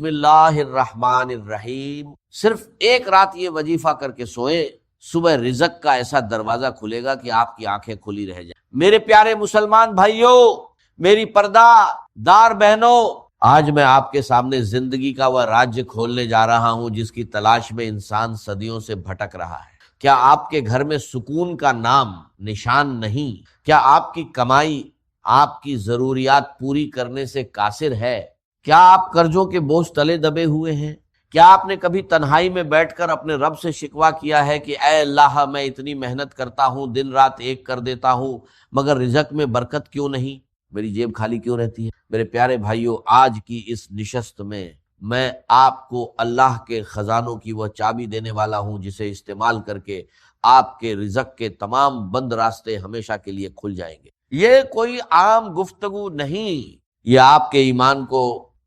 بسم اللہ الرحمن الرحیم، صرف ایک رات یہ وظیفہ کر کے سوئے، صبح رزق کا ایسا دروازہ کھلے گا کہ آپ کی آنکھیں کھلی رہ جائیں۔ میرے پیارے مسلمان بھائیوں، میری پردہ دار بہنوں، آج میں آپ کے سامنے زندگی کا وہ راج کھولنے جا رہا ہوں جس کی تلاش میں انسان صدیوں سے بھٹک رہا ہے۔ کیا آپ کے گھر میں سکون کا نام نشان نہیں؟ کیا آپ کی کمائی آپ کی ضروریات پوری کرنے سے قاصر ہے؟ کیا آپ قرضوں کے بوجھ تلے دبے ہوئے ہیں؟ کیا آپ نے کبھی تنہائی میں بیٹھ کر اپنے رب سے شکوہ کیا ہے کہ اے اللہ، میں اتنی محنت کرتا ہوں، دن رات ایک کر دیتا ہوں، مگر رزق میں برکت کیوں نہیں؟ میری جیب خالی کیوں رہتی ہے؟ میرے پیارے بھائیوں، آج کی اس نشست میں آپ کو اللہ کے خزانوں کی وہ چابی دینے والا ہوں جسے استعمال کر کے آپ کے رزق کے تمام بند راستے ہمیشہ کے لیے کھل جائیں گے۔ یہ کوئی عام گفتگو نہیں، یہ آپ کے ایمان کو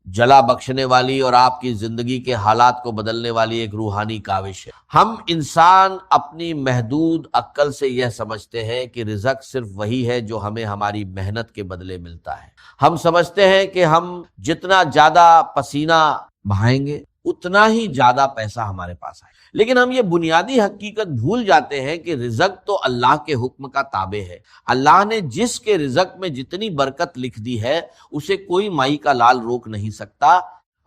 جلا بخشنے والی اور آپ کی زندگی کے حالات کو بدلنے والی ایک روحانی کاوش ہے۔ ہم انسان اپنی محدود عقل سے یہ سمجھتے ہیں کہ رزق صرف وہی ہے جو ہمیں ہماری محنت کے بدلے ملتا ہے۔ ہم سمجھتے ہیں کہ ہم جتنا زیادہ پسینہ بہائیں گے اتنا ہی زیادہ پیسہ ہمارے پاس آئے، لیکن ہم یہ بنیادی حقیقت بھول جاتے ہیں کہ رزق تو اللہ کے حکم کا تابع ہے۔ اللہ نے جس کے رزق میں جتنی برکت لکھ دی ہے اسے کوئی مائی کا لال روک نہیں سکتا،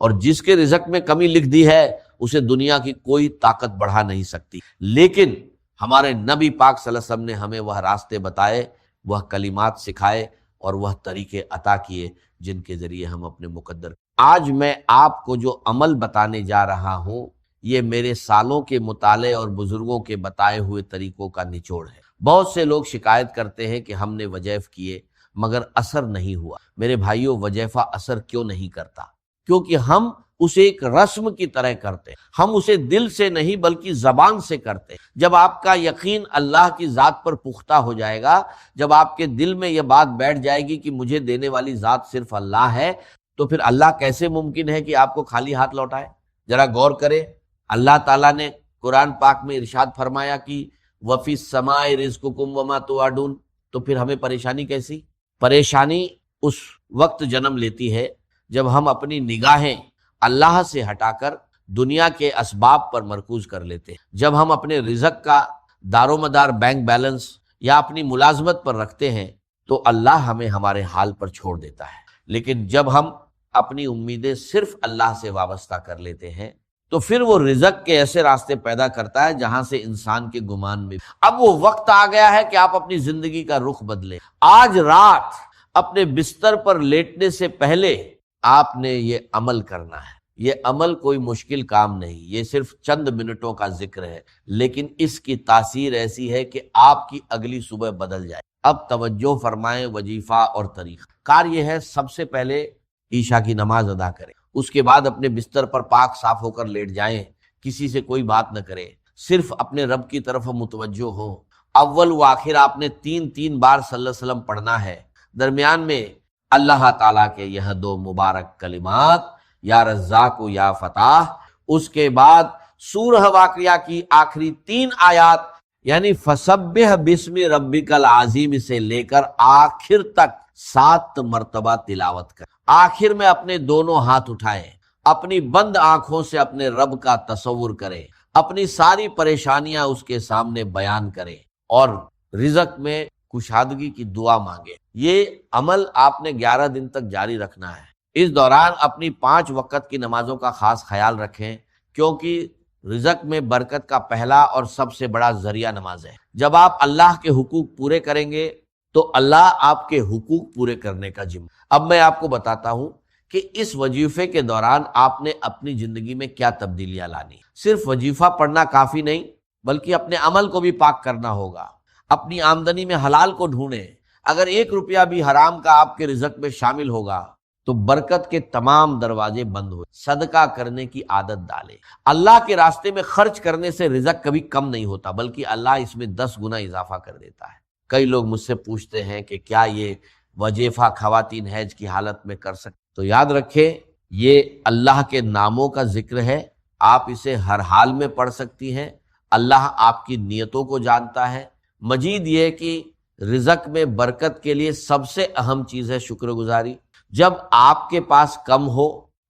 اور جس کے رزق میں کمی لکھ دی ہے اسے دنیا کی کوئی طاقت بڑھا نہیں سکتی۔ لیکن ہمارے نبی پاک صلی اللہ علیہ وسلم نے ہمیں وہ راستے بتائے، وہ کلمات سکھائے اور وہ طریقے عطا کیے جن کے ذریعے ہم اپنے مقدر۔ آج میں آپ کو جو عمل بتانے جا رہا ہوں یہ میرے سالوں کے مطالعے اور بزرگوں کے بتائے ہوئے طریقوں کا نچوڑ ہے۔ بہت سے لوگ شکایت کرتے ہیں کہ ہم نے وظائف کیے مگر اثر نہیں ہوا۔ میرے بھائیوں، وظیفہ اثر کیوں نہیں کرتا؟ کیونکہ ہم اسے ایک رسم کی طرح کرتے ہیں، ہم اسے دل سے نہیں بلکہ زبان سے کرتے ہیں۔ جب آپ کا یقین اللہ کی ذات پر پختہ ہو جائے گا، جب آپ کے دل میں یہ بات بیٹھ جائے گی کہ مجھے دینے والی ذات صرف اللہ ہے، تو پھر اللہ کیسے ممکن ہے کہ آپ کو خالی ہاتھ لوٹائے؟ ذرا غور کریں، اللہ تعالیٰ نے قرآن پاک میں ارشاد فرمایا کہ وَفِي السَّمَاءِ رِزْقُكُمْ وَمَا تُوعَدُونَ، تو پھر ہمیں پریشانی کیسی؟ پریشانی اس وقت جنم لیتی ہے جب ہم اپنی نگاہیں اللہ سے ہٹا کر دنیا کے اسباب پر مرکوز کر لیتے ہیں، جب ہم اپنے رزق کا دار و مدار بینک بیلنس یا اپنی ملازمت پر رکھتے ہیں تو اللہ ہمیں ہمارے حال پر چھوڑ دیتا ہے۔ لیکن جب ہم اپنی امیدیں صرف اللہ سے وابستہ کر لیتے ہیں تو پھر وہ رزق کے ایسے راستے پیدا کرتا ہے جہاں سے انسان کے گمان میں اب وہ وقت آ گیا ہے کہ آپ اپنی زندگی کا رخ بدلیں۔ آج رات اپنے بستر پر لیٹنے سے پہلے آپ نے یہ عمل کرنا ہے۔ یہ عمل کوئی مشکل کام نہیں، یہ صرف چند منٹوں کا ذکر ہے، لیکن اس کی تاثیر ایسی ہے کہ آپ کی اگلی صبح بدل جائے۔ اب توجہ فرمائیں، وظیفہ اور طریقہ کار یہ ہے، سب سے پہلے عشاء کی نماز ادا کریں، اس کے بعد اپنے بستر پر پاک صاف ہو کر لیٹ جائیں، کسی سے کوئی بات نہ کریں، صرف اپنے رب کی طرف متوجہ ہو۔ اول و آخر آپ نے تین بار صلی اللہ علیہ وسلم پڑھنا ہے، درمیان میں اللہ تعالیٰ کے یہ دو مبارک کلمات یا رزاق و یا فتح، اس کے بعد سورہ واقعہ کی آخری 3 آیات یعنی فسبح بسم ربک العظیم سے لے کر آخر تک 7 مرتبہ تلاوت کر۔ آخر میں اپنے دونوں ہاتھ اٹھائیں، اپنی بند آنکھوں سے اپنے رب کا تصور کریں، اپنی ساری پریشانیاں اس کے سامنے بیان کریں اور رزق میں کشادگی کی دعا مانگے۔ یہ عمل آپ نے 11 دن تک جاری رکھنا ہے۔ اس دوران اپنی 5 وقت کی نمازوں کا خاص خیال رکھیں، کیونکہ رزق میں برکت کا پہلا اور سب سے بڑا ذریعہ نماز ہے۔ جب آپ اللہ کے حقوق پورے کریں گے تو اللہ آپ کے حقوق پورے کرنے کا ذمہ۔ اب میں آپ کو بتاتا ہوں کہ اس وظیفے کے دوران آپ نے اپنی زندگی میں کیا تبدیلیاں لانی۔ صرف وظیفہ پڑھنا کافی نہیں بلکہ اپنے عمل کو بھی پاک کرنا ہوگا۔ اپنی آمدنی میں حلال کو ڈھونڈیں۔ اگر 1 روپیہ بھی حرام کا آپ کے رزق میں شامل ہوگا تو برکت کے تمام دروازے بند ہوئے۔ صدقہ کرنے کی عادت ڈالیں۔ اللہ کے راستے میں خرچ کرنے سے رزق کبھی کم نہیں ہوتا بلکہ اللہ اس میں 10 گنا اضافہ کر دیتا ہے۔ کئی لوگ مجھ سے پوچھتے ہیں کہ کیا یہ وظیفہ خواتین حیض کی حالت میں کر سکتے؟ تو یاد رکھیں، یہ اللہ کے ناموں کا ذکر ہے، آپ اسے ہر حال میں پڑھ سکتی ہیں۔ اللہ آپ کی نیتوں کو جانتا ہے۔ مزید یہ کہ رزق میں برکت کے لیے سب سے اہم چیز ہے شکر گزاری۔ جب آپ کے پاس کم ہو